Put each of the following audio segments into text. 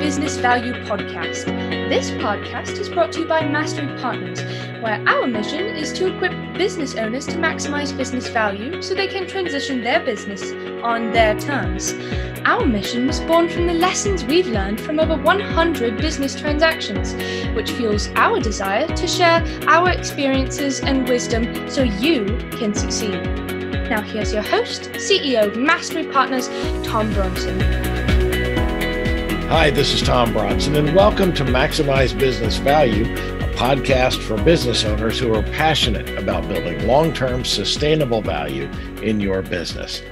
Business Value podcast. This podcast is brought to you by Mastery Partners, where our mission is to equip business owners to maximize business value so they can transition their business on their terms. Our mission was born from the lessons we've learned from over 100 business transactions, which fuels our desire to share our experiences and wisdom so you can succeed. Now here's your host, CEO of Mastery Partners, Tom Bronson. Hi, this is Tom Bronson, and welcome to Maximize Business Value, a podcast for business owners who are passionate about building long-term sustainable value in your business.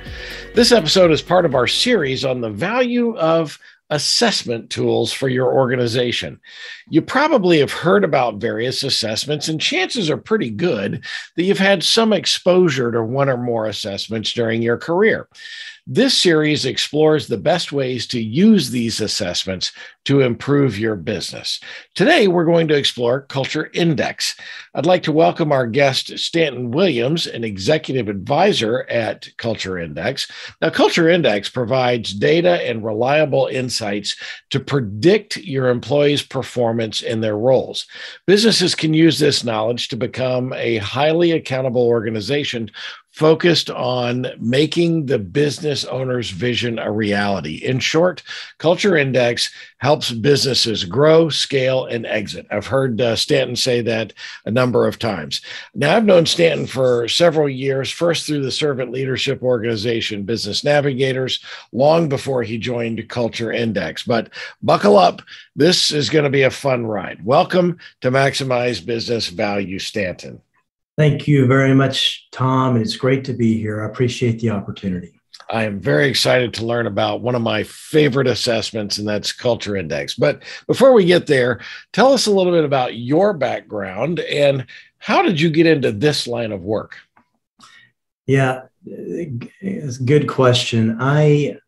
This episode is part of our series on the value of assessment tools for your organization. You probably have heard about various assessments, and chances are pretty good that you've had some exposure to one or more assessments during your career. This series explores the best ways to use these assessments to improve your business. Today, we're going to explore Culture Index. I'd like to welcome our guest, Stanton Williams, an executive advisor at Culture Index. Now, Culture Index provides data and reliable insights to predict your employees' performance in their roles. Businesses can use this knowledge to become a highly accountable organization focused on making the business owner's vision a reality. In short, Culture Index helps businesses grow, scale, and exit. I've heard Stanton say that a number of times. Now, I've known Stanton for several years, first through the servant leadership organization, Business Navigators, long before he joined Culture Index. But buckle up. This is going to be a fun ride. Welcome to Maximize Business Value, Stanton. Thank you very much, Tom. It's great to be here. I appreciate the opportunity. I am very excited to learn about one of my favorite assessments, and that's Culture Index. But before we get there, tell us a little bit about your background and how did you get into this line of work? Yeah, it's a good question. My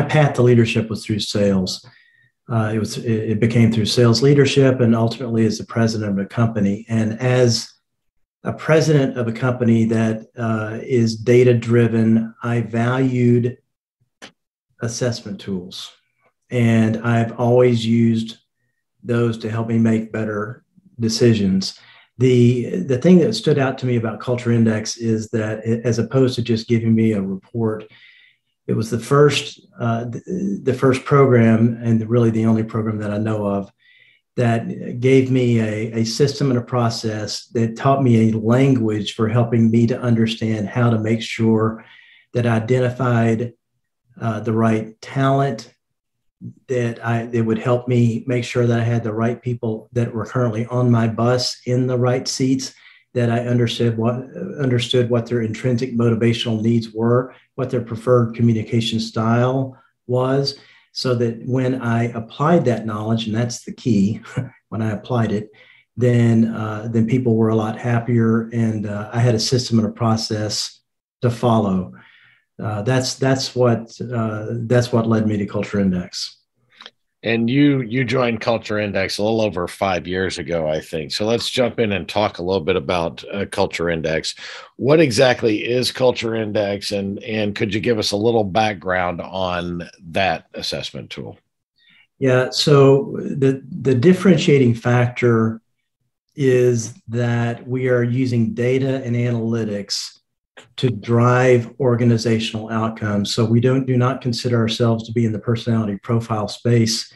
path to leadership was through sales. It became through sales leadership and ultimately as the president of a company. And as a president of a company that is data-driven, I valued assessment tools. And I've always used those to help me make better decisions. The thing that stood out to me about Culture Index is that as opposed to just giving me a report, it was the first program, and really the only program that I know of, that gave me a system and a process that taught me a language for helping me to understand how to make sure that I identified the right talent, that would help me make sure that I had the right people that were currently on my bus in the right seats, that I understood what their intrinsic motivational needs were, what their preferred communication style was, so that when I applied that knowledge, and that's the key, when I applied it, then people were a lot happier, and I had a system and a process to follow. That's what led me to Culture Index. And you joined Culture Index a little over 5 years ago, I think. So let's jump in and talk a little bit about Culture Index. What exactly is Culture Index, and could you give us a little background on that assessment tool? Yeah, so the differentiating factor is that we are using data and analytics to drive organizational outcomes. So we do not consider ourselves to be in the personality profile space.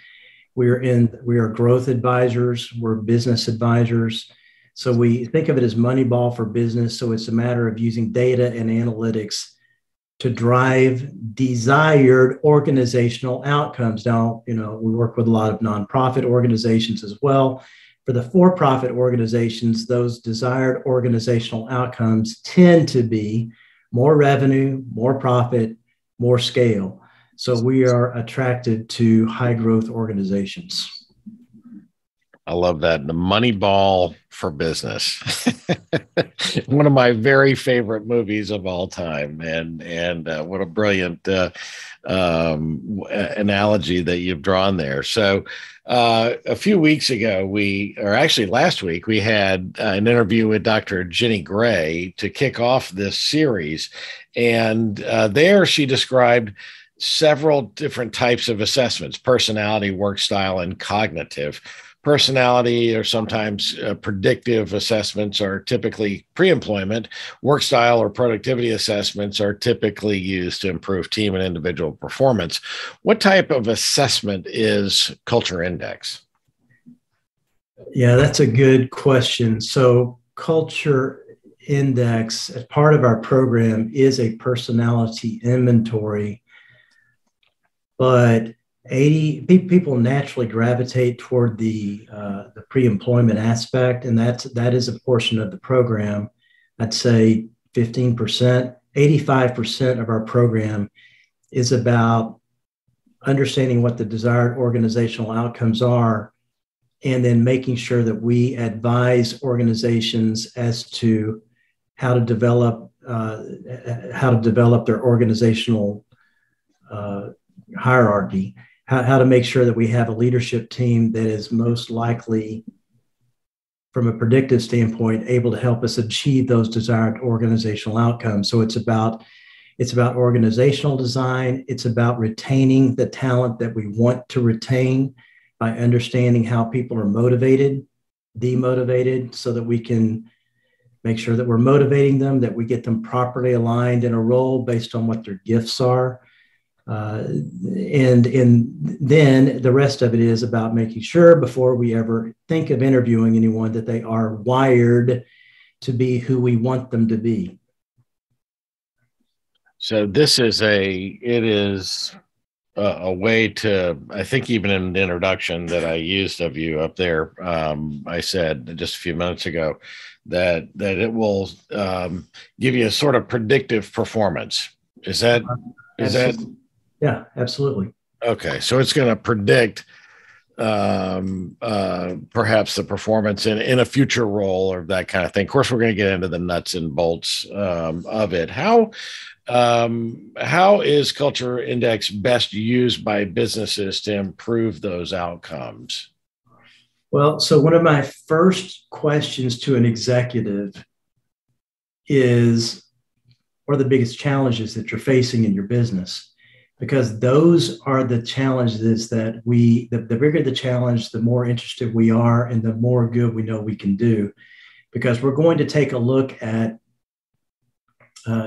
We are growth advisors, we're business advisors. So we think of it as Moneyball for business. So it's a matter of using data and analytics to drive desired organizational outcomes. Now, we work with a lot of nonprofit organizations as well. For the for-profit organizations, those desired organizational outcomes tend to be more revenue, more profit, more scale. So we are attracted to high-growth organizations. I love that. The Moneyball for business. One of my very favorite movies of all time. And what a brilliant analogy that you've drawn there. So a few weeks ago, last week, we had an interview with Dr. Jenny Gray to kick off this series. And there she described several different types of assessments: personality, work style, and cognitive. Personality or sometimes predictive assessments are typically pre-employment. Work style or productivity assessments are typically used to improve team and individual performance. What type of assessment is Culture Index? Yeah, that's a good question. So Culture Index, as part of our program, is a personality inventory, but 80 people naturally gravitate toward the pre-employment aspect, and that is a portion of the program. I'd say 15%, 85% of our program is about understanding what the desired organizational outcomes are, and then making sure that we advise organizations as to how to develop their organizational hierarchy. How to make sure that we have a leadership team that is most likely, from a predictive standpoint, able to help us achieve those desired organizational outcomes. So it's about organizational design. It's about retaining the talent that we want to retain by understanding how people are motivated, demotivated, so that we can make sure that we're motivating them, that we get them properly aligned in a role based on what their gifts are. And then the rest of it is about making sure, before we ever think of interviewing anyone, that they are wired to be who we want them to be. So this is a way to, I think even in the introduction that I used of you up there, I said just a few minutes ago that it will give you a sort of predictive performance. Is that? Yeah, absolutely. Okay. So it's going to predict perhaps the performance in a future role or that kind of thing. Of course, we're going to get into the nuts and bolts of it. How is Culture Index best used by businesses to improve those outcomes? Well, so one of my first questions to an executive is, what are the biggest challenges that you're facing in your business? Because those are the challenges that the bigger the challenge, the more interested we are and the more good we know we can do. Because we're going to take a look at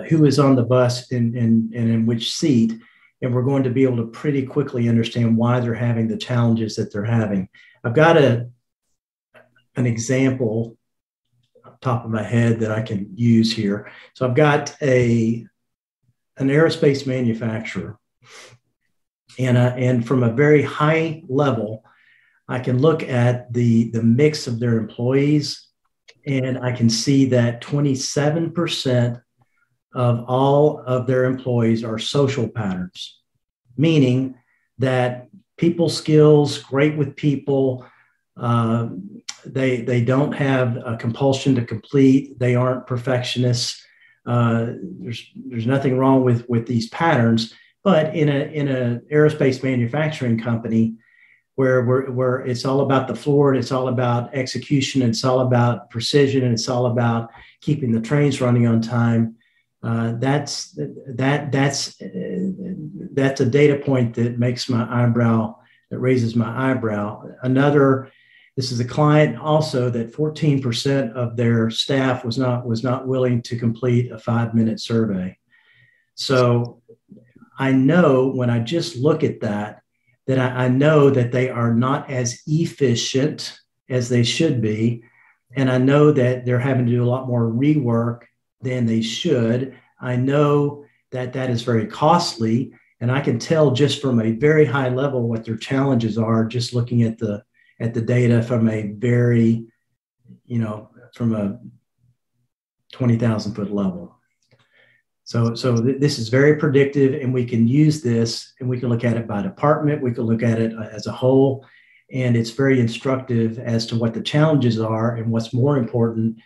who is on the bus and in which seat, and we're going to be able to pretty quickly understand why they're having the challenges that they're having. I've got an example off the top of my head that I can use here. So I've got an aerospace manufacturer, and from a very high level, I can look at the mix of their employees, and I can see that 27% of all of their employees are social patterns, meaning that people skills, great with people, they don't have a compulsion to complete, they aren't perfectionists. There's nothing wrong with these patterns, but in a aerospace manufacturing company where it's all about the floor and it's all about execution, and it's all about precision, and it's all about keeping the trains running on time. That's a data point that raises my eyebrow. This is a client also that 14% of their staff was not willing to complete a 5-minute survey. So I know when I just look at that I know that they are not as efficient as they should be. And I know that they're having to do a lot more rework than they should. I know that is very costly. And I can tell just from a very high level what their challenges are, just looking at the data from a very, from a 20,000 foot level. So this is very predictive, and we can use this, and we can look at it by department. We can look at it as a whole, and it's very instructive as to what the challenges are. And what's more important,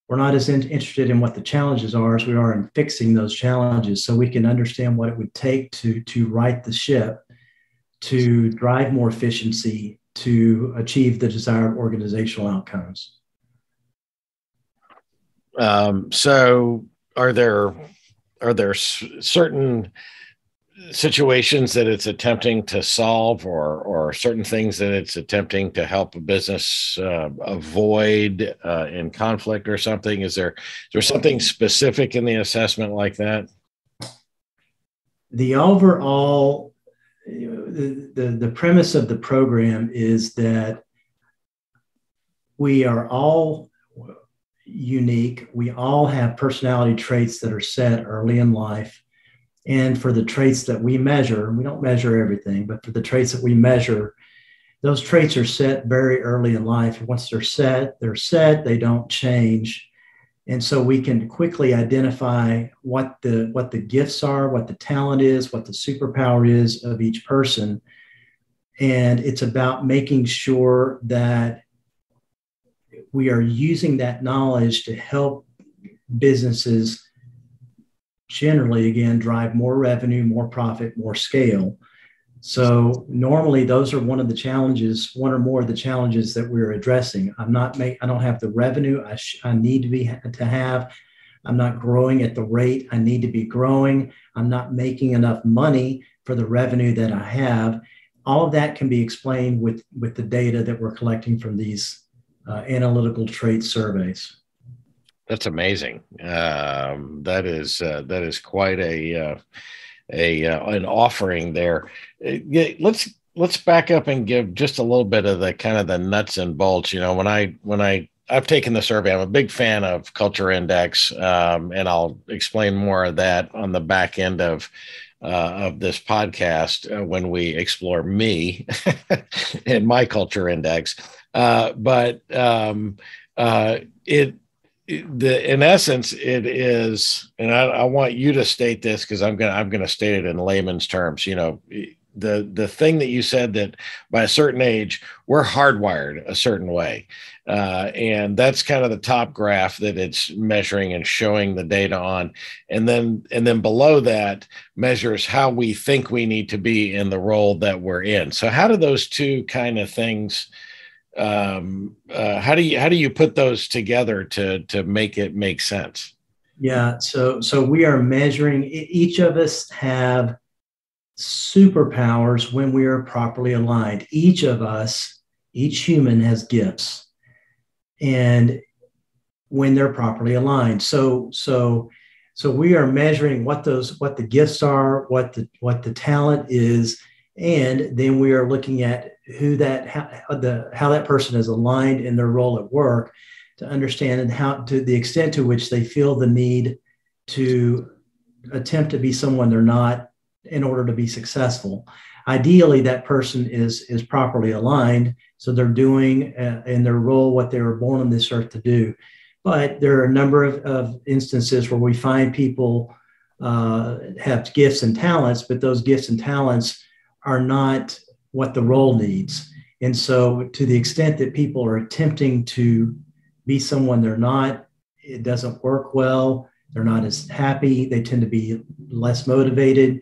we're not as interested in what the challenges are as we are in fixing those challenges, so we can understand what it would take to right the ship, to drive more efficiency, to achieve the desired organizational outcomes. So are there certain situations that it's attempting to solve, or certain things that it's attempting to help a business avoid in conflict or something? Is there something specific in the assessment like that? The overall, the premise of the program is that we are all unique. We all have personality traits that are set early in life. And for the traits that we measure, we don't measure everything, but for the traits that we measure, those traits are set very early in life. Once they're set, they don't change. And so we can quickly identify what the gifts are, what the talent is, what the superpower is of each person. And it's about making sure that we are using that knowledge to help businesses generally, again, drive more revenue, more profit, more scale. So normally those are one or more of the challenges that we're addressing. I don't have the revenue I need to have. I'm not growing at the rate I need to be growing. I'm not making enough money for the revenue that I have. All of that can be explained with the data that we're collecting from these analytical trait surveys. That's amazing. That is quite an offering there. Let's back up and give just a little bit of the kind of the nuts and bolts. When I've taken the survey, I'm a big fan of Culture Index, and I'll explain more of that on the back end of this podcast when we explore me and my Culture Index. In essence, it is, and I want you to state this because I'm gonna state it in layman's terms. The thing that you said, that by a certain age we're hardwired a certain way, and that's kind of the top graph that it's measuring and showing the data on, and then below that measures how we think we need to be in the role that we're in. So how do those two kind of things? How do you put those together to make it make sense? Yeah. So we are measuring, each of us have superpowers when we are properly aligned. Each human has gifts, and when they're properly aligned. So we are measuring what the gifts are, what the talent is, and then we are looking at how that person is aligned in their role at work, to understand and how, to the extent to which they feel the need to attempt to be someone they're not in order to be successful. Ideally, that person is properly aligned, so they're doing in their role what they were born on this earth to do. But there are a number of instances where we find people have gifts and talents, but those gifts and talents are not what the role needs. And so to the extent that people are attempting to be someone they're not, it doesn't work well. They're not as happy. They tend to be less motivated.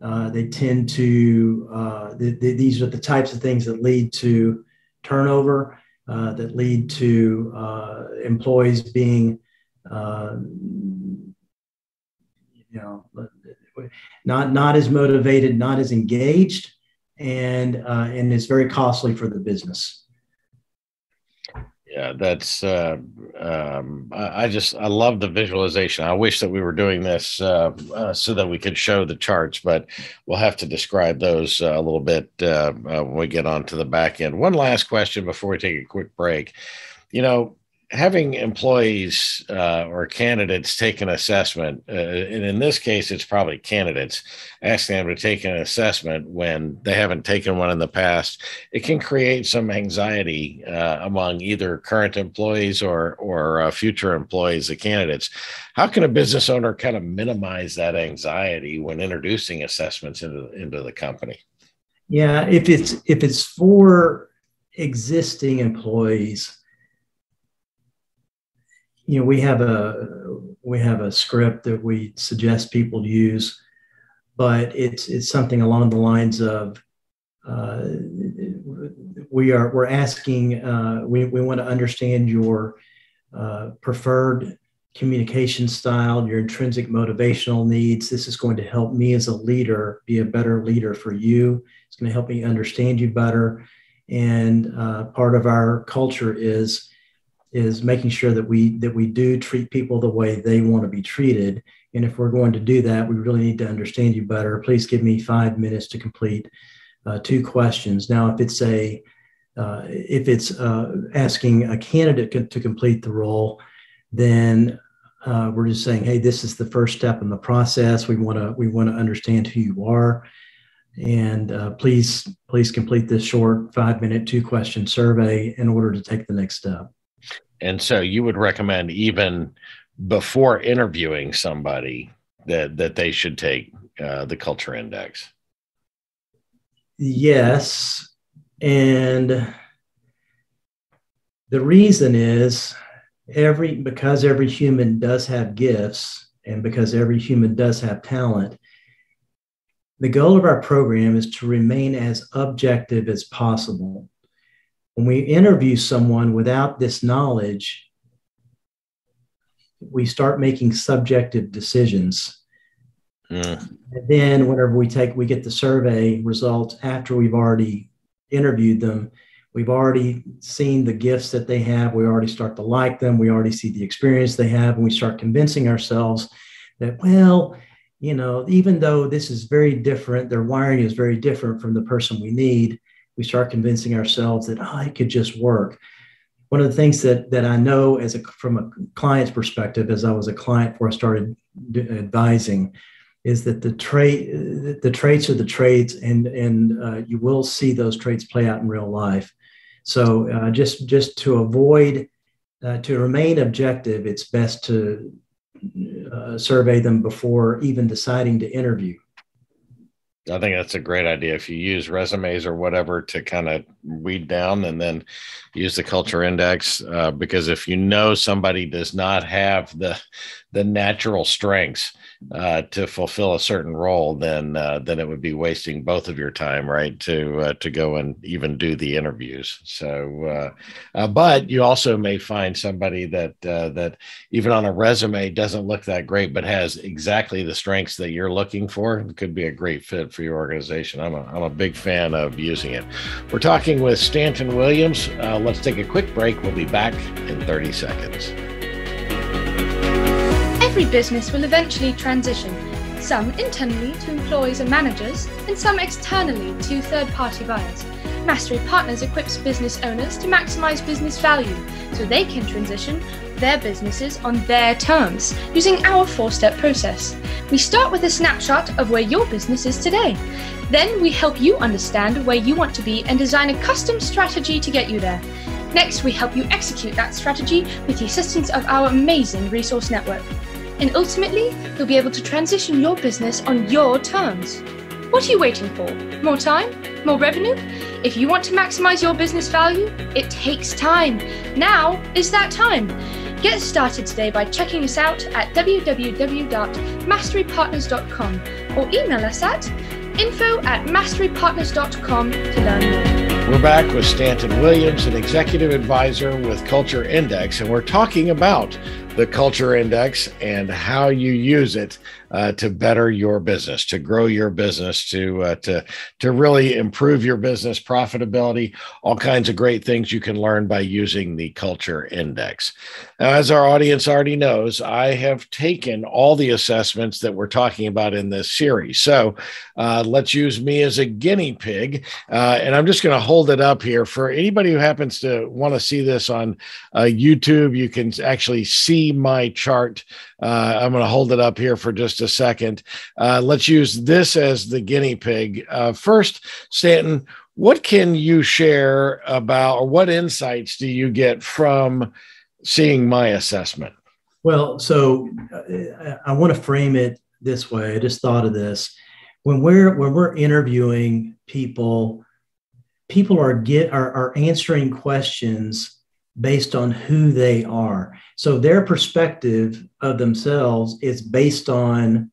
They tend to, these are the types of things that lead to turnover, that lead to employees being, not as motivated, not as engaged, and it's very costly for the business. Yeah, that's I love the visualization. I wish that we were doing this so that we could show the charts, but we'll have to describe those a little bit when we get on to the back end. One last question before we take a quick break. Having employees or candidates take an assessment, and in this case, it's probably candidates asking them to take an assessment when they haven't taken one in the past, it can create some anxiety among either current employees or future employees, the candidates. How can a business owner kind of minimize that anxiety when introducing assessments into the company? Yeah, if it's for existing employees, we have a script that we suggest people use, but it's something along the lines of we're asking, we want to understand your preferred communication style, your intrinsic motivational needs. This is going to help me as a leader be a better leader for you. It's going to help me understand you better. And part of our culture is making sure that we do treat people the way they want to be treated. And if we're going to do that, we really need to understand you better. Please give me 5 minutes to complete 2 questions. Now, if it's asking a candidate to complete the role, then we're just saying, hey, this is the first step in the process. We want to understand who you are, and please complete this short 5-minute 2-question survey in order to take the next step. And so you would recommend, even before interviewing somebody, that they should take the Culture Index? Yes. And the reason is because every human does have gifts, and because every human does have talent, the goal of our program is to remain as objective as possible. When we interview someone without this knowledge, we start making subjective decisions. And then whenever we get the survey results after we've already interviewed them, we've already seen the gifts that they have. We already start to like them. We already see the experience they have. And we start convincing ourselves that, well, even though this is very different, their wiring is very different from the person we need, we start convincing ourselves that, it could just work. One of the things that I know from a client's perspective, as I was a client before I started advising, is that the traits are the traits, and you will see those traits play out in real life. So just to avoid, to remain objective, it's best to survey them before even deciding to interview. I think that's a great idea. If you use resumes or whatever to kind of weed down, and then use the Culture Index, because if somebody does not have the natural strengths to fulfill a certain role, then it would be wasting both of your time, right? To go and even do the interviews. So, but you also may find somebody that even on a resume doesn't look that great, but has exactly the strengths that you're looking for. It could be a great fit for your organization. I'm a big fan of using it. We're talking with Stanton Williams. Let's take a quick break. We'll be back in 30 seconds. Every business will eventually transition, some internally to employees and managers, and some externally to third-party buyers. Mastery Partners equips business owners to maximize business value so they can transition their businesses on their terms using our 4-step process. We start with a snapshot of where your business is today. Then we help you understand where you want to be and design a custom strategy to get you there. Next, we help you execute that strategy with the assistance of our amazing resource network. And ultimately, you'll be able to transition your business on your terms. What are you waiting for? More time? More revenue? If you want to maximize your business value, it takes time. Now is that time. Get started today by checking us out at www.masterypartners.com or email us at info@masterypartners.com to learn more. We're back with Stanton Williams, an executive advisor with Culture Index, and we're talking about the Culture Index and how you use it to better your business, to grow your business, to really improve your business profitability, all kinds of great things you can learn by using the Culture Index. Now, as our audience already knows, I have taken all the assessments that we're talking about in this series. So let's use me as a guinea pig, and I'm just going to hold it up here for anybody who happens to want to see this on YouTube. You can actually see my chart. I'm going to hold it up here for just a second. Let's use this as the guinea pig. First, Stanton, what can you share about, or what insights do you get from seeing my assessment? Well, so I want to frame it this way. I just thought of this. When we're interviewing people are answering questions based on who they are. So their perspective of themselves is based on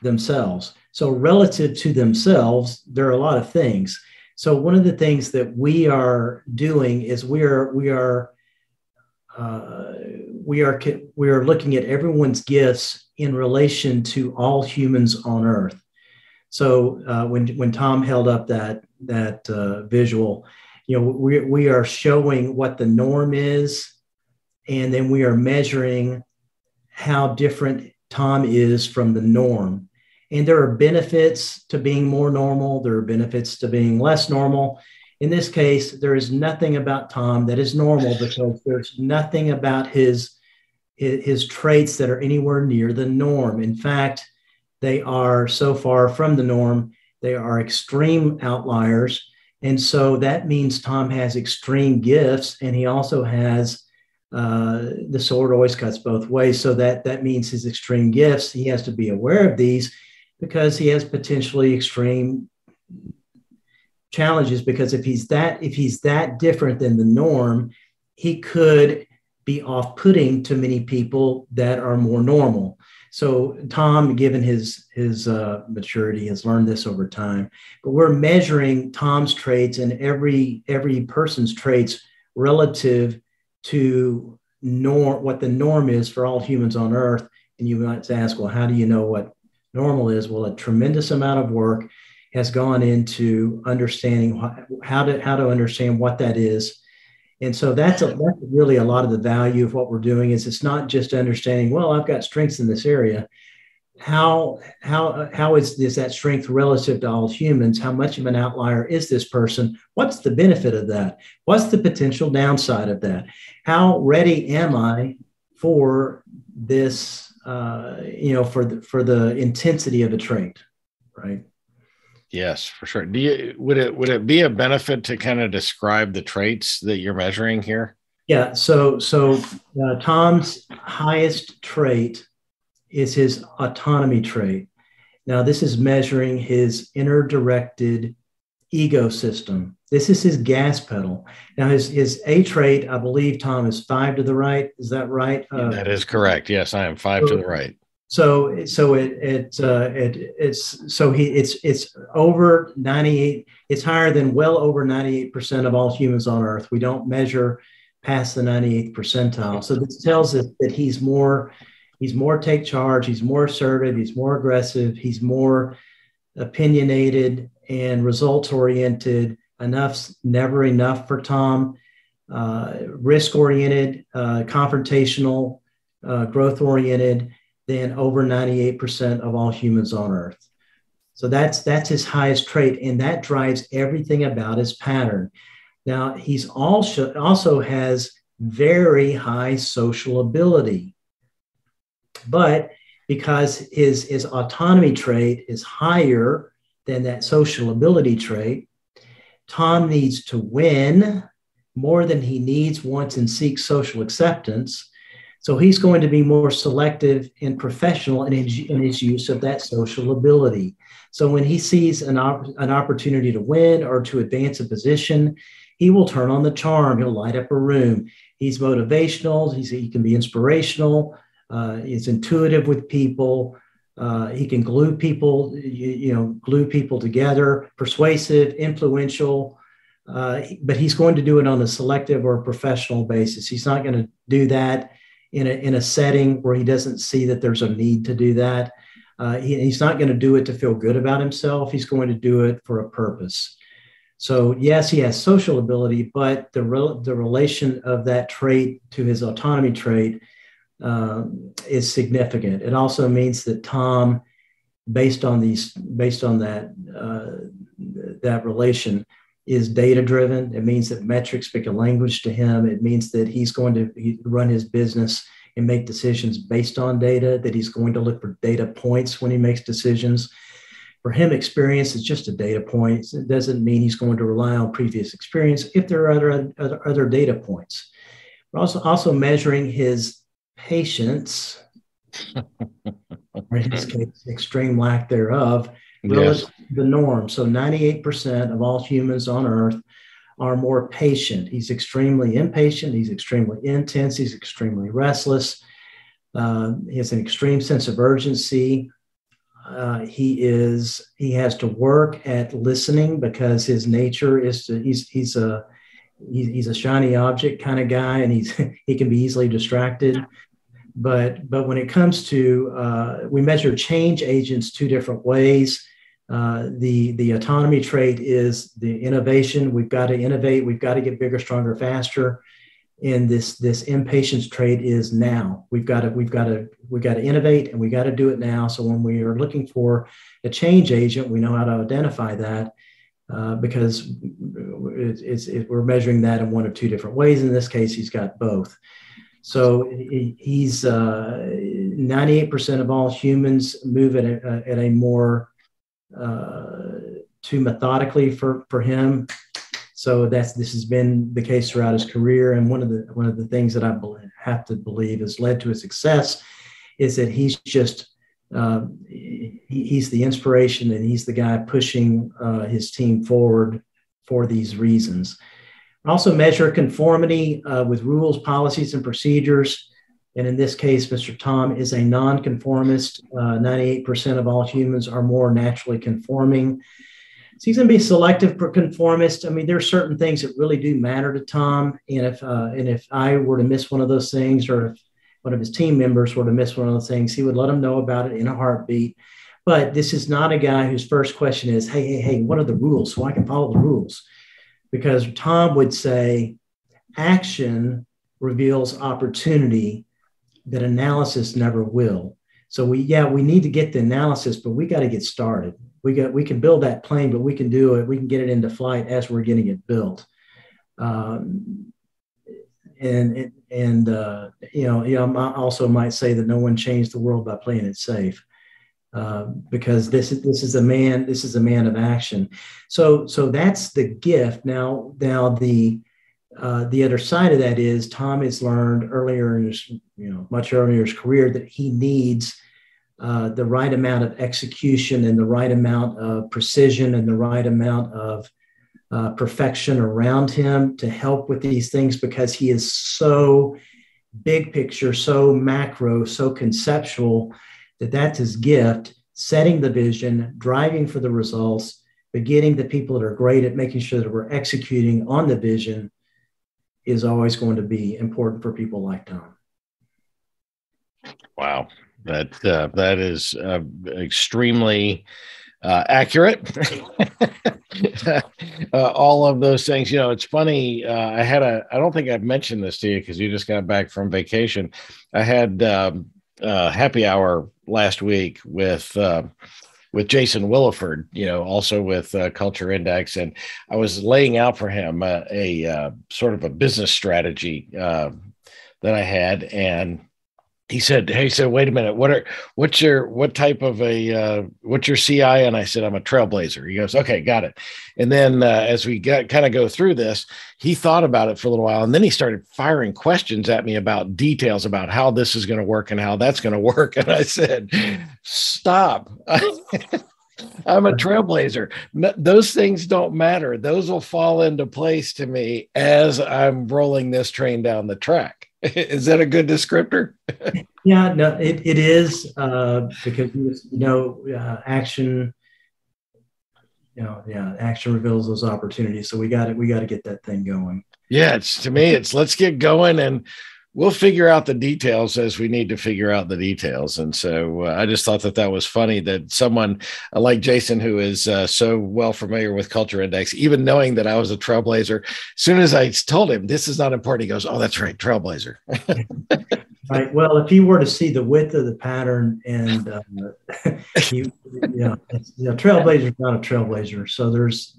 themselves. So relative to themselves, there are a lot of things. So one of the things that we are doing is we are we are looking at everyone's gifts in relation to all humans on Earth. So when Tom held up that visual, we are showing what the norm is, and then we are measuring how different Tom is from the norm. And there are benefits to being more normal. There are benefits to being less normal. In this case, there is nothing about Tom that is normal, because there's nothing about his traits that are anywhere near the norm. In fact, they are so far from the norm, they are extreme outliers. And so that means Tom has extreme gifts, and he also has the sword always cuts both ways. So that means his extreme gifts, he has to be aware of these, because he has potentially extreme challenges. Because if he's that different than the norm, he could be off-putting to many people that are more normal. So Tom, given his maturity, has learned this over time. But we're measuring Tom's traits and every person's traits relative to what the norm is for all humans on Earth. And you might ask, well, how do you know what normal is? Well, a tremendous amount of work has gone into understanding how to understand what that is. And so that's really a lot of the value of what we're doing. Is it's not just understanding, well, I've got strengths in this area. How is that strength relative to all humans? How much of an outlier is this person? What's the benefit of that? What's the potential downside of that? How ready am I for this, for the intensity of a trait, right? Yes, for sure. Would it be a benefit to kind of describe the traits that you're measuring here? Yeah. So Tom's highest trait is his autonomy trait. Now, this is measuring his inner directed ego system. This is his gas pedal. Now, his A trait, I believe, Tom, is 5 to the right. Is that right? That is correct. Yes, I am 5 to the right. So it's over 98. It's higher than well over 98% of all humans on Earth. We don't measure past the 98th percentile. So this tells us that he's more take charge. He's more assertive. He's more aggressive. He's more opinionated and results oriented. Enough's never enough for Tom. Risk oriented, confrontational, growth oriented. Than over 98% of all humans on Earth. So that's his highest trait, and that drives everything about his pattern. Now, he's also has very high social ability, but because his autonomy trait is higher than that social ability trait, Tom needs to win more than he needs, wants, and seeks social acceptance. So he's going to be more selective and professional in his use of that social ability. So when he sees an opportunity to win or to advance a position, he will turn on the charm. He'll light up a room. He's motivational. He can be inspirational. He's intuitive with people. He can glue people together, persuasive, influential. But he's going to do it on a selective or a professional basis. He's not going to do that in a setting where he doesn't see that there's a need to do that. He's not going to do it to feel good about himself. He's going to do it for a purpose. So yes, he has social ability, but the relation of that trait to his autonomy trait is significant. It also means that Tom, based on that relation, is data driven. It means that metrics speak a language to him. It means that he's going to run his business and make decisions based on data, that he's going to look for data points when he makes decisions. For him, experience is just a data point. It doesn't mean he's going to rely on previous experience if there are other data points. We're also measuring his patience, or in his case, extreme lack thereof, relative to the norm. So 98% of all humans on Earth are more patient. He's extremely impatient. He's extremely intense. He's extremely restless. He has an extreme sense of urgency. He has to work at listening because his nature is he's he's a shiny object kind of guy, and he can be easily distracted. But when it comes to, we measure change agents two different ways. The autonomy trait is the innovation. We've got to innovate. We've got to get bigger, stronger, faster. And this impatience trait is now. We've got to innovate, and we got to do it now. So when we are looking for a change agent, we know how to identify that because we're measuring that in one of two different ways. In this case, he's got both. So he's 98% of all humans move at a more too methodically for him. So this has been the case throughout his career. And one of the things that I have to believe has led to his success is that he's just he's the inspiration, and he's the guy pushing his team forward for these reasons. Also measure conformity with rules, policies, and procedures. And in this case, Mr. Tom is a nonconformist. 98% of all humans are more naturally conforming. So he's going to be selective conformist. I mean, there are certain things that really do matter to Tom. And if I were to miss one of those things, or if one of his team members were to miss one of those things, he would let them know about it in a heartbeat. But this is not a guy whose first question is, hey, what are the rules so I can follow the rules? Because Tom would say, action reveals opportunity that analysis never will. So we need to get the analysis, but we got to get started. We can build that plane, but we can do it. We can get it into flight as we're getting it built. I also might say that no one changed the world by playing it safe, because this is a man of action. So that's the gift. Now the other side of that is Tom has learned earlier in his, much earlier in his career, that he needs the right amount of execution and the right amount of precision and the right amount of perfection around him to help with these things, because he is so big picture, so macro, so conceptual, that's his gift, setting the vision, driving for the results, but getting the people that are great at making sure that we're executing on the vision is always going to be important for people like Tom. Wow. That is extremely accurate. All of those things. It's funny. I don't think I've mentioned this to you because you just got back from vacation. I had happy hour last week with Jason Williford, also with Culture Index. And I was laying out for him a sort of a business strategy that I had. And he said, wait a minute, what's your CI? And I said, I'm a trailblazer. He goes, okay, got it. And then as we kind of go through this, he thought about it for a little while. And then he started firing questions at me about details about how this is going to work and how that's going to work. And I said, stop. I'm a trailblazer. Those things don't matter. Those will fall into place to me as I'm rolling this train down the track. Is that a good descriptor? Yeah, no, it is because action. Action reveals those opportunities. So we got to get that thing going. Yeah, it's let's get going, and we'll figure out the details as we need to figure out the details. And so I just thought that was funny that someone like Jason, who is so well familiar with Culture Index, even knowing that I was a trailblazer, as soon as I told him this is not important, he goes, "Oh, that's right, trailblazer." Right. Well, if he were to see the width of the pattern, and trailblazer is not a trailblazer. So there's,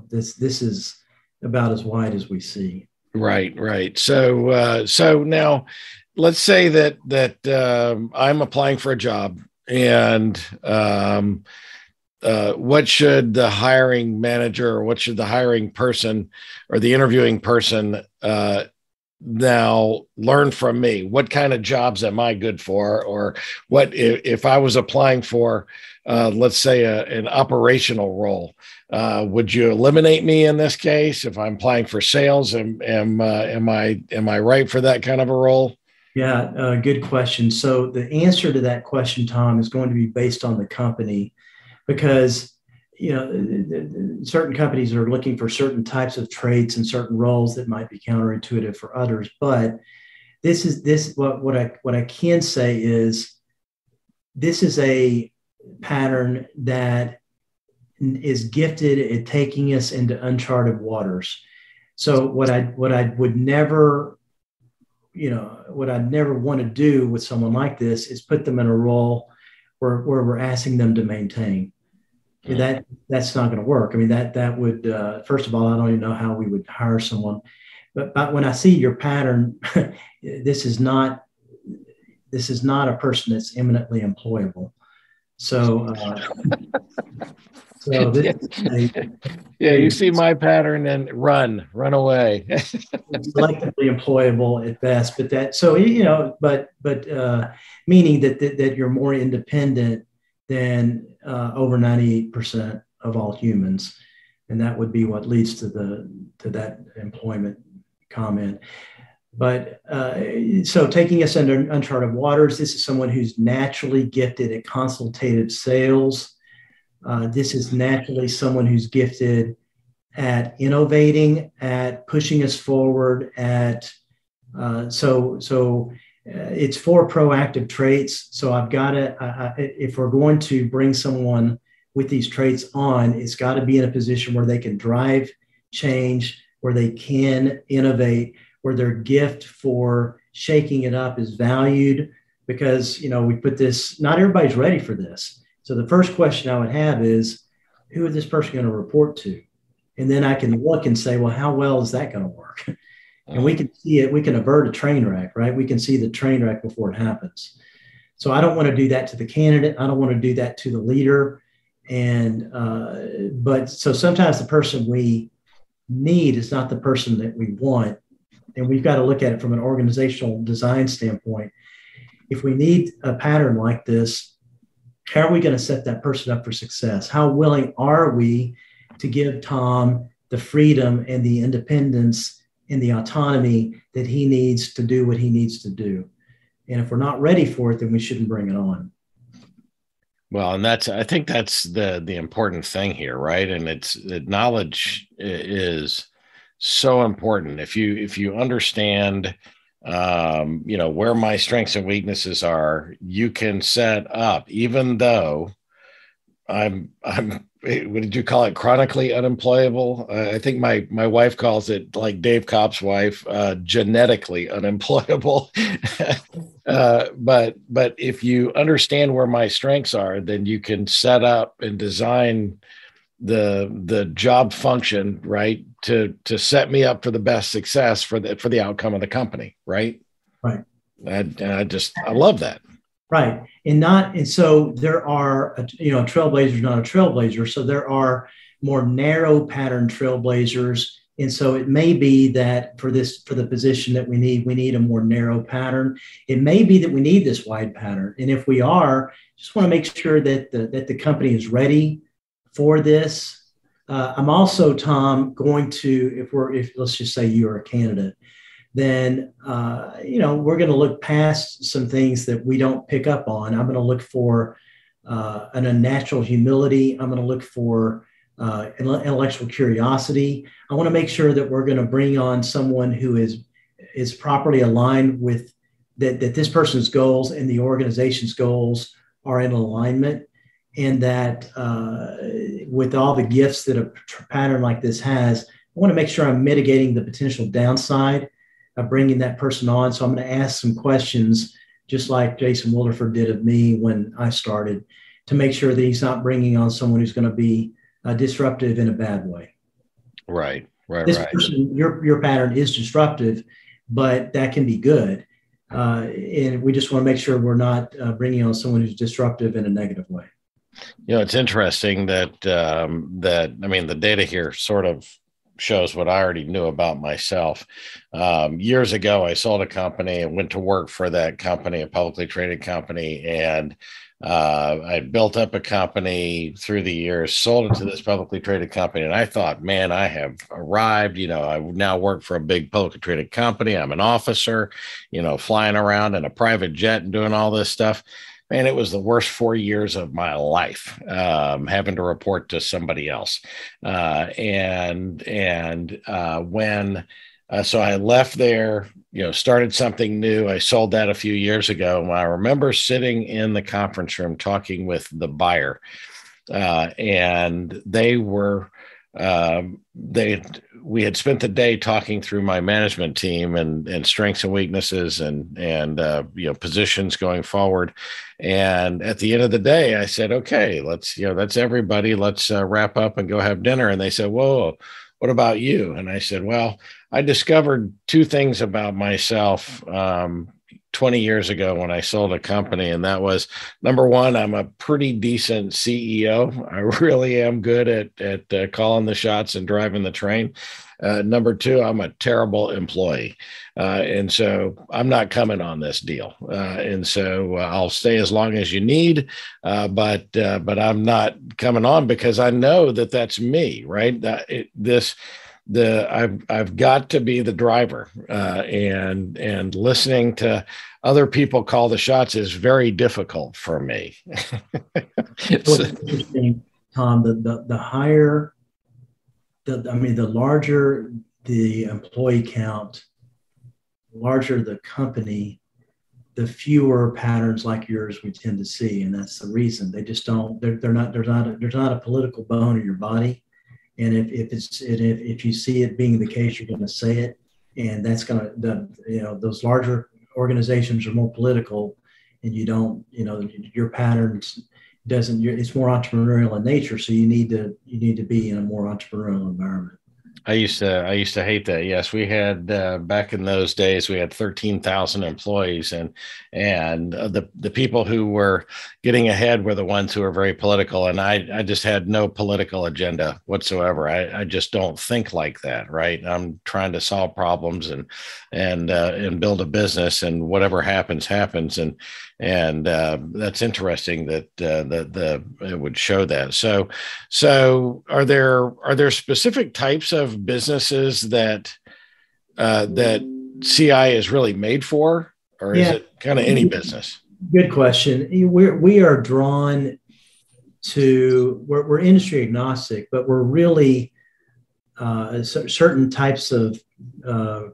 this is about as wide as we see. Right. So now let's say that I'm applying for a job, and what should the hiring manager, or what should the hiring person or the interviewing person now learn from me? What kind of jobs am I good for? Or what if I was applying for, let's say, an operational role? Would you eliminate me in this case if I'm applying for sales? Am I right for that kind of a role? Yeah, good question. So the answer to that question, Tom, is going to be based on the company, because certain companies are looking for certain types of traits and certain roles that might be counterintuitive for others. But what I can say is this is a pattern that is gifted at taking us into uncharted waters. So what I'd never want to do with someone like this is put them in a role where we're asking them to maintain. That's not going to work. I mean, that would, first of all, I don't even know how we would hire someone. But when I see your pattern, this is not a person that's eminently employable. So, you see my pattern and run away. Selectively employable at best, meaning that you're more independent than over 98% of all humans, and that would be what leads to that employment comment. But so taking us into uncharted waters, this is someone who's naturally gifted at consultative sales. This is naturally someone who's gifted at innovating, at pushing us forward, it's 4 proactive traits. So I've got to, if we're going to bring someone with these traits on, it's got to be in a position where they can drive change, where they can innovate, where their gift for shaking it up is valued, because, we put this, not everybody's ready for this. So the first question I would have is, who is this person going to report to? And then I can look and say, well, how well is that going to work? And we can see it, we can avert a train wreck, right? We can see the train wreck before it happens. So I don't want to do that to the candidate. I don't want to do that to the leader. But so sometimes the person we need is not the person that we want. And we've got to look at it from an organizational design standpoint. If we need a pattern like this, how are we going to set that person up for success? How willing are we to give Tom the freedom and the independence and the autonomy that he needs to do what he needs to do? And if we're not ready for it, then we shouldn't bring it on. Well, and I think that's the important thing here, right? And it's knowledge is so important. If you understand, where my strengths and weaknesses are, you can set up, even though I'm what did you call it? Chronically unemployable. I think my wife calls it, like Dave Kopp's wife, genetically unemployable. But if you understand where my strengths are, then you can set up and design the job function, right, to set me up for the best success for the outcome of the company, right? Right. I love that. Right. And so there are, a trailblazer is not a trailblazer. So there are more narrow pattern trailblazers. And so it may be that for the position that we need a more narrow pattern. It may be that we need this wide pattern. And if we are, just want to make sure that the company is ready for this. I'm also, Tom, going to, if let's just say you're a candidate, then, we're going to look past some things that we don't pick up on. I'm going to look for an unnatural humility. I'm going to look for intellectual curiosity. I want to make sure that we're going to bring on someone who is properly aligned with that this person's goals and the organization's goals are in alignment, and that with all the gifts that a pattern like this has, I want to make sure I'm mitigating the potential downside of bringing that person on. So I'm going to ask some questions, just like Jason Wilderford did of me when I started, to make sure that he's not bringing on someone who's going to be disruptive in a bad way. Right. This person, your pattern is disruptive, but that can be good. And we just want to make sure we're not bringing on someone who's disruptive in a negative way. It's interesting that the data here sort of shows what I already knew about myself. Years ago, I sold a company and went to work for that company, a publicly traded company. And I built up a company through the years, sold it to this publicly traded company. And I thought, man, I have arrived. I now work for a big publicly traded company. I'm an officer, flying around in a private jet and doing all this stuff. man, it was the worst 4 years of my life, having to report to somebody else. So I left there, started something new. I sold that a few years ago. I remember sitting in the conference room talking with the buyer, and they were, we had spent the day talking through my management team and strengths and weaknesses and positions going forward. And at the end of the day, I said, okay, that's everybody. Let's wrap up and go have dinner. And they said, whoa, what about you? And I said, well, I discovered two things about myself 20 years ago when I sold a company. And that was, number one, I'm a pretty decent CEO. I really am good at calling the shots and driving the train. Number two, I'm a terrible employee. And so I'm not coming on this deal. And so I'll stay as long as you need, but I'm not coming on because I know that that's me, right? I've got to be the driver, and listening to other people call the shots is very difficult for me. What's interesting, Tom, the higher, the larger the employee count, larger the company, the fewer patterns like yours we tend to see, and that's the reason. They just don't. There's not a political bone in your body. And if you see it being the case, you're going to say it, and that's going to, those larger organizations are more political, and you don't, your patterns it's more entrepreneurial in nature. So you need to be in a more entrepreneurial environment. I used to hate that. Yes, we had back in those days, we had 13,000 employees, and the people who were getting ahead were the ones who were very political. And I just had no political agenda whatsoever. I just don't think like that. Right. I'm trying to solve problems and build a business, and whatever happens. And that's interesting that it would show that. So are there specific types of businesses that CI is really made for, or is it kind of any business? Good question. We are drawn to, we're industry agnostic, but we're really certain types of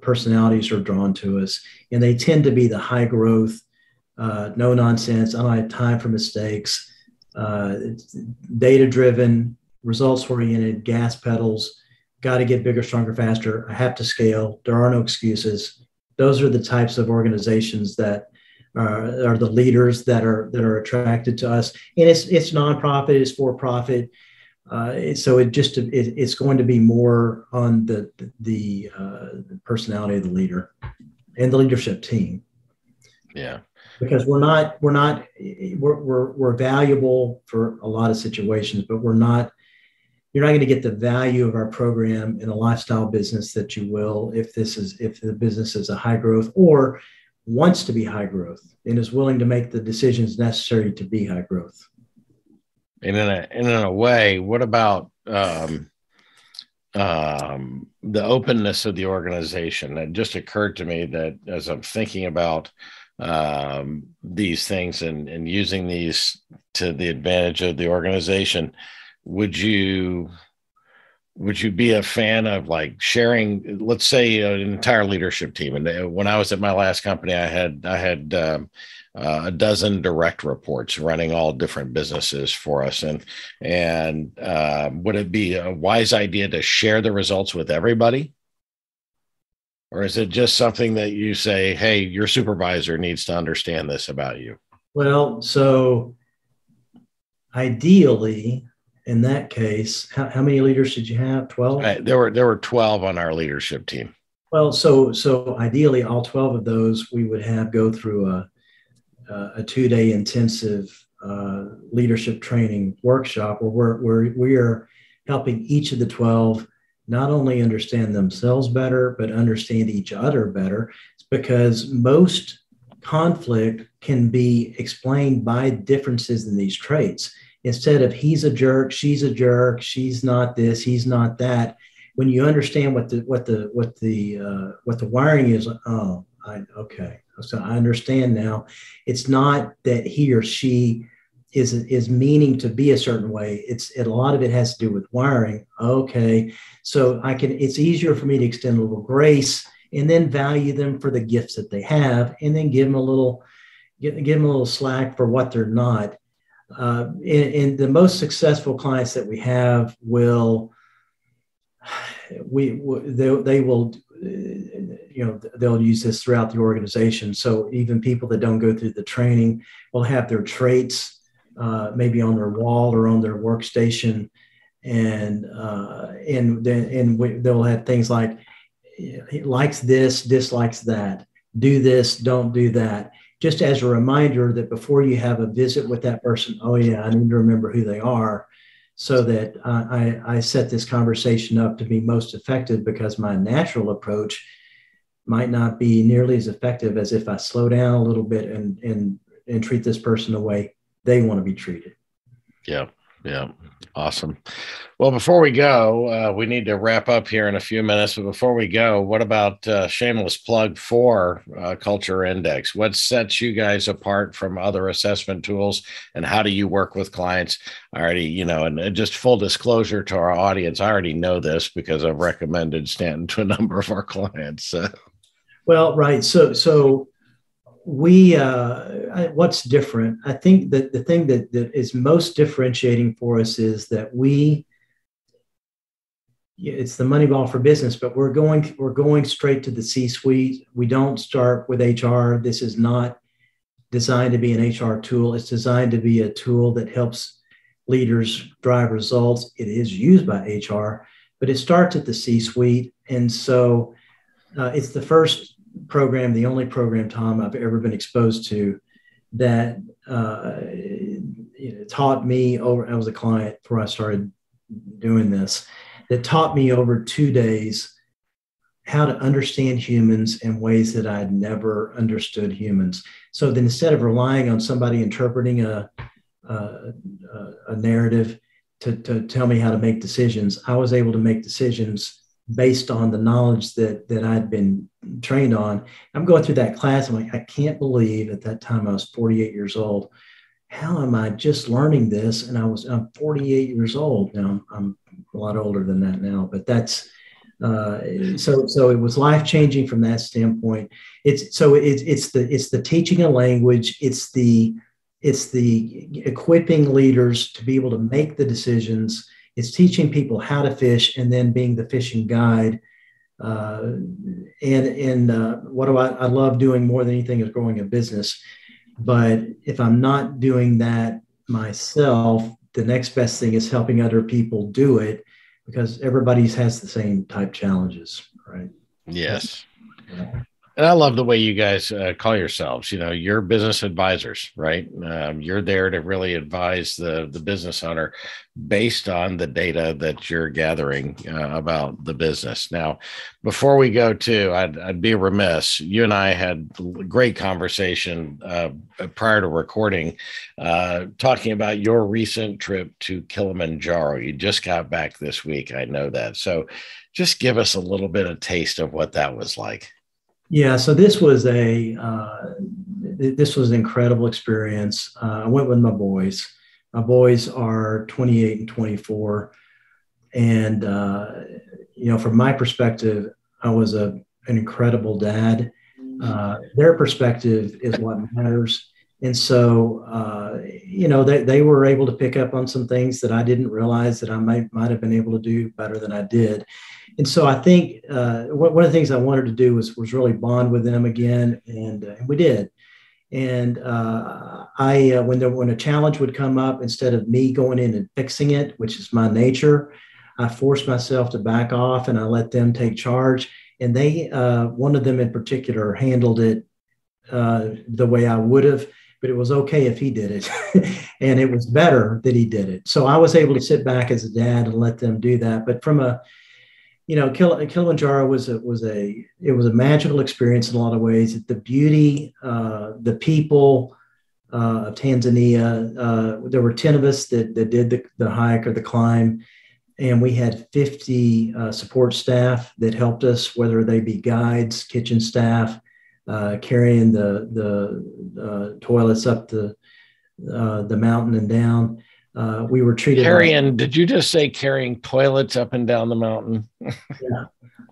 personalities are drawn to us, and they tend to be the high growth, no nonsense, I don't have time for mistakes, data driven, results oriented, gas pedals, got to get bigger, stronger, faster. I have to scale. There are no excuses. Those are the types of organizations that are the leaders that are attracted to us. And it's nonprofit, it's for profit. So it's going to be more on the personality of the leader and the leadership team. Yeah. Because we're valuable for a lot of situations, but you're not going to get the value of our program in a lifestyle business that you will if the business is a high growth or wants to be high growth and is willing to make the decisions necessary to be high growth. And in a way, what about the openness of the organization? It just occurred to me that as I'm thinking about these things and using these to the advantage of the organization, would you be a fan of like sharing, let's say, an entire leadership team? And when I was at my last company, I had a dozen direct reports running all different businesses for us. And would it be a wise idea to share the results with everybody? Or is it just something that you say, hey, your supervisor needs to understand this about you? Well, so ideally, in that case, how many leaders did you have? 12? There were 12 on our leadership team. Well, so ideally, all 12 of those we would have go through a 2-day intensive leadership training workshop where we are helping each of the 12 not only understand themselves better, but understand each other better. It's because most conflict can be explained by differences in these traits. Instead of he's a jerk, she's not this, he's not that. When you understand what the wiring is, okay, So I understand now. It's not that he or she is meaning to be a certain way. A lot of it has to do with wiring. Okay, so it's easier for me to extend a little grace and then value them for the gifts that they have, and then give them a little slack for what they're not. And the most successful clients that we have will they'll use this throughout the organization. So even people that don't go through the training will have their traits maybe on their wall or on their workstation, and they'll have things like likes this, dislikes that, do this, don't do that. Just as a reminder that before you have a visit with that person, oh yeah, I need to remember who they are, so that I set this conversation up to be most effective, because my natural approach might not be nearly as effective as if I slow down a little bit and treat this person the way they want to be treated. Yeah. Yeah. Awesome. Well, before we go, we need to wrap up here in a few minutes. But before we go, what about shameless plug for Culture Index? What sets you guys apart from other assessment tools, and how do you work with clients? I already, and just full disclosure to our audience, I already know this because I've recommended Stanton to a number of our clients. Well, right. So what's different? I think that the thing that is most differentiating for us is that it's the money ball for business, but we're going straight to the C-suite. We don't start with HR. This is not designed to be an HR tool. It's designed to be a tool that helps leaders drive results. It is used by HR, but it starts at the C-suite. And so it's the first program, the only program, Tom, I've ever been exposed to that taught me over. I was a client before I started doing this. That taught me over 2 days how to understand humans in ways that I'd never understood humans. So then, instead of relying on somebody interpreting a narrative to tell me how to make decisions, I was able to make decisions based on the knowledge that I'd been trained on. I'm going through that class. I'm like, I can't believe at that time I was 48 years old. How am I just learning this? And I'm 48 years old now. I'm a lot older than that now, but that's so it was life-changing from that standpoint. It's the teaching a language. It's the equipping leaders to be able to make the decisions. It's teaching people how to fish, and then being the fishing guide. What do I love doing more than anything is growing a business. But if I'm not doing that myself, the next best thing is helping other people do it, because everybody has the same type challenges, right? Yes. Yeah. And I love the way you guys call yourselves. You're business advisors, right? You're there to really advise the business owner based on the data that you're gathering about the business. Now, before we go to, I'd be remiss. You and I had a great conversation prior to recording, talking about your recent trip to Kilimanjaro. You just got back this week. I know that. So just give us a little bit of taste of what that was like. Yeah, so this was an incredible experience. I went with my boys. My boys are 28 and 24. And, from my perspective, I was an incredible dad. Their perspective is what matters. And so, they were able to pick up on some things that I didn't realize that I might have been able to do better than I did. And so I think one of the things I wanted to do was really bond with them again, and we did. And when a challenge would come up, instead of me going in and fixing it, which is my nature, I forced myself to back off and I let them take charge. And they, one of them in particular, handled it the way I would have, but it was okay if he did it. And it was better that he did it. So I was able to sit back as a dad and let them do that. But from Kilimanjaro was a magical experience in a lot of ways. The beauty, the people of Tanzania. There were 10 of us that did the hike or the climb, and we had 50 support staff that helped us, whether they be guides, kitchen staff, carrying the toilets up the mountain and down. We were treated Did you just say carrying toilets up and down the mountain?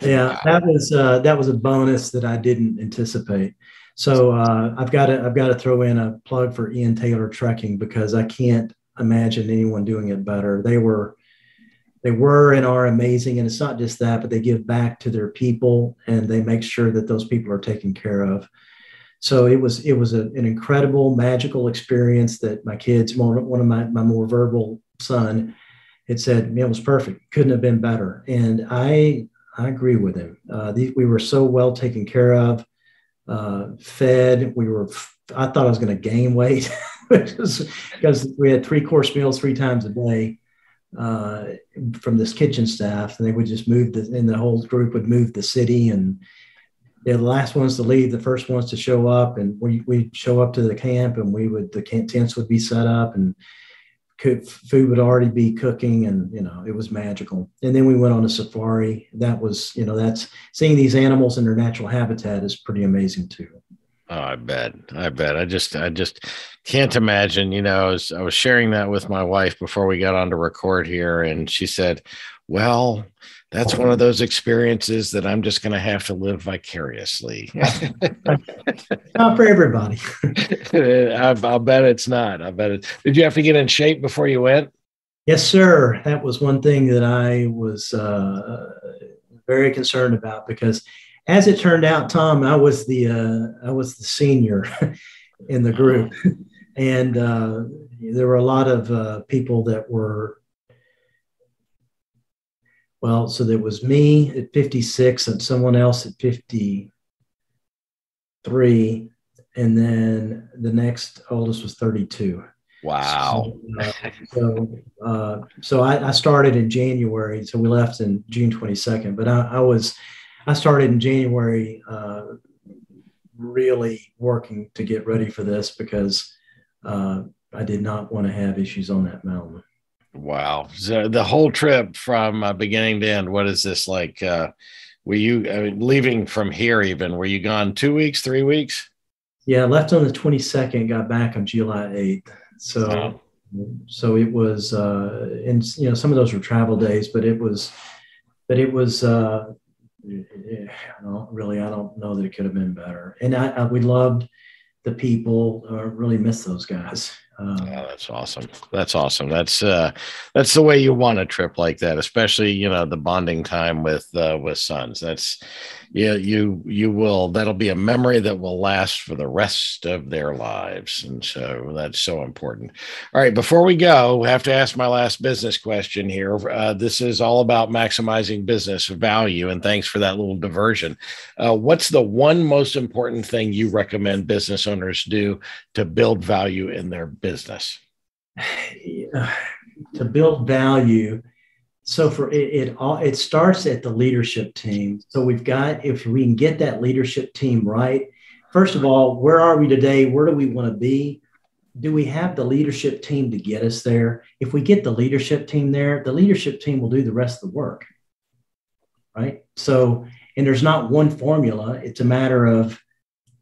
Yeah, that was a bonus that I didn't anticipate. So I've got to throw in a plug for Ian Taylor Trucking, because I can't imagine anyone doing it better. They were and are amazing, and it's not just that, but they give back to their people and they make sure that those people are taken care of. So it was an incredible, magical experience that my kids, one of my more verbal son, had said, it was perfect. Couldn't have been better. And I agree with him. We were so well taken care of, fed. I thought I was going to gain weight because we had 3-course meals 3 times a day from this kitchen staff, and they would just move and the whole group would move the city, and they're the last ones to leave, the first ones to show up, and we'd show up to the camp, and the tents would be set up, and food would already be cooking, and it was magical. And then we went on a safari. That was that's seeing these animals in their natural habitat is pretty amazing too. Oh, I bet. I just can't imagine. I was sharing that with my wife before we got on to record here, and she said, well, that's one of those experiences that I'm just going to have to live vicariously. Not for everybody. I'll bet it's not. Did you have to get in shape before you went? Yes, sir. That was one thing that I was very concerned about, because as it turned out, Tom, I was the senior in the group, and there were a lot of people that were. Well, so there was me at 56 and someone else at 53. And then the next oldest was 32. Wow. So I started in January. So we left in June 22nd, but I started in January, really working to get ready for this, because I did not want to have issues on that mountain. Wow. So the whole trip from beginning to end, what is this like? Were you leaving from here even? Were you gone 2 weeks, 3 weeks? Yeah, I left on the 22nd, got back on July 8th. So it was, and some of those were travel days, but it was, I don't know that it could have been better. And we loved the people, really miss those guys. That's awesome. That's awesome. That's the way you want a trip like that, especially, the bonding time with sons. That's, you will, that'll be a memory that will last for the rest of their lives. And so that's so important. All right. Before we go, we have to ask my last business question here. This is all about maximizing business value. And thanks for that little diversion. What's the one most important thing you recommend business owners do to build value in their business? To build value. So for it starts at the leadership team. So if we can get that leadership team right, first of all, where are we today? Where do we want to be? Do we have the leadership team to get us there? If we get the leadership team there, the leadership team will do the rest of the work, right? So, and there's not one formula. It's a matter of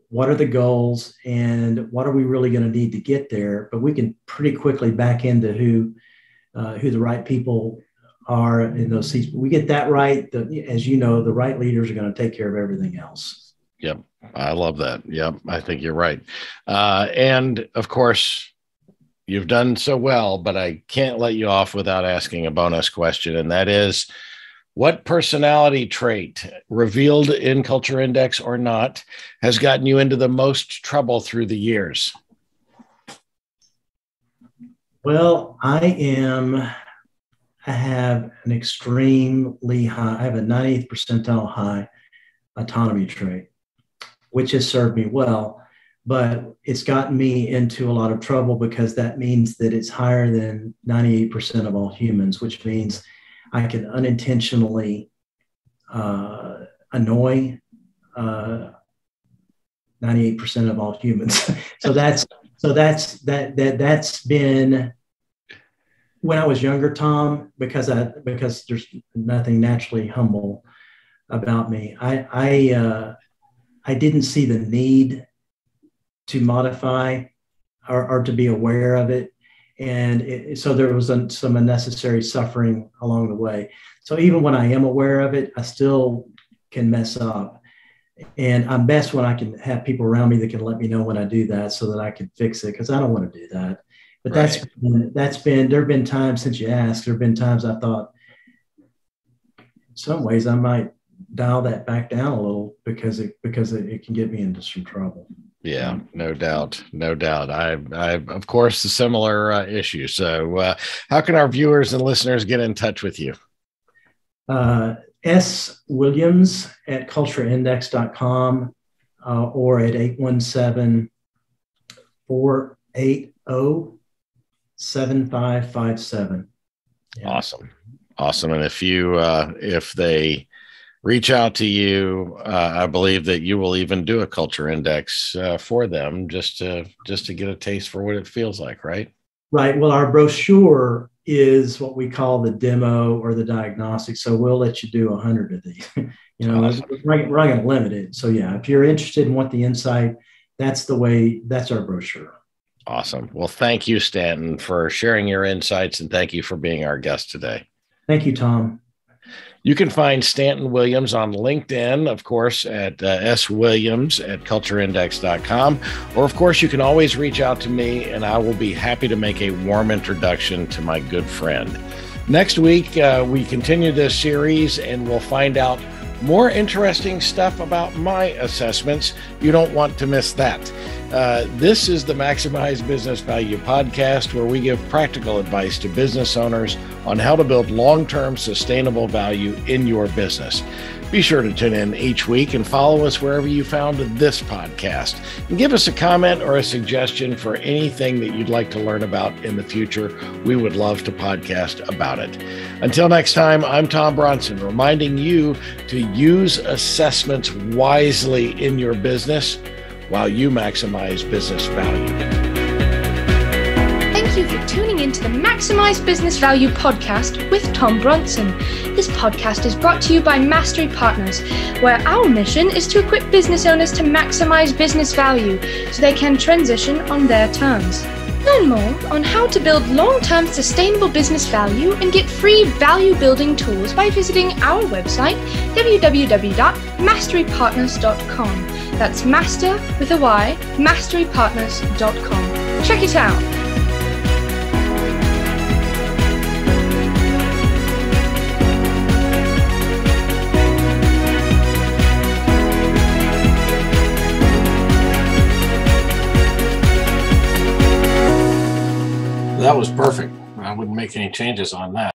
what are the goals and what are we really going to need to get there? But we can pretty quickly back into who the right people are in those seats. We get that right. As you know, the right leaders are going to take care of everything else. Yep. I love that. Yep. I think you're right. And of course, you've done so well, but I can't let you off without asking a bonus question. And that is, what personality trait, revealed in Culture Index or not, has gotten you into the most trouble through the years? Well, I have an extremely high, I have a 98th percentile high autonomy trait, which has served me well, but it's gotten me into a lot of trouble because that means that it's higher than 98% of all humans, which means I can unintentionally annoy 98% of all humans. So that's been, when I was younger, Tom, because there's nothing naturally humble about me. I I didn't see the need to modify or to be aware of it. And so there was some unnecessary suffering along the way. So even when I am aware of it, I still can mess up. And I'm best when I can have people around me that can let me know when I do that so that I can fix it, because I don't want to do that. But Right. there have been times since you asked, there have been times I thought, in some ways I might dial that back down a little because it can get me into some trouble. Yeah, no doubt. No doubt. I of course, a similar issue. So how can our viewers and listeners get in touch with you? S. Williams at cultureindex.com or at 817-480-7557. Yeah. Awesome. And if they reach out to you, I believe that you will even do a culture index for them just to get a taste for what it feels like, right? Right. Well, our brochure is what we call the demo or the diagnostic. So we'll let you do 100 of these. Awesome. We're not going to limit it. So yeah, if you're interested and want the insight, that's our brochure. Awesome. Well, thank you, Stanton, for sharing your insights, and thank you for being our guest today. Thank you, Tom. You can find Stanton Williams on LinkedIn, of course, at swilliams at cultureindex.com. Or, of course, you can always reach out to me, and I will be happy to make a warm introduction to my good friend. Next week, we continue this series, and we'll find out more interesting stuff about my assessments. You don't want to miss that. This is the Maximize Business Value podcast, where we give practical advice to business owners on how to build long-term sustainable value in your business. Be sure to tune in each week and follow us wherever you found this podcast. And give us a comment or a suggestion for anything that you'd like to learn about in the future. We would love to podcast about it. Until next time, I'm Tom Bronson, reminding you to use assessments wisely in your business while you maximize business value. Thank you for tuning into the Maximize Business Value podcast with Tom Bronson. This podcast is brought to you by Mastery Partners, where our mission is to equip business owners to maximize business value so they can transition on their terms. Learn more on how to build long-term sustainable business value and get free value-building tools by visiting our website, www.masterypartners.com. That's master with a Y, masterypartners.com. Check it out. That was perfect. I wouldn't make any changes on that.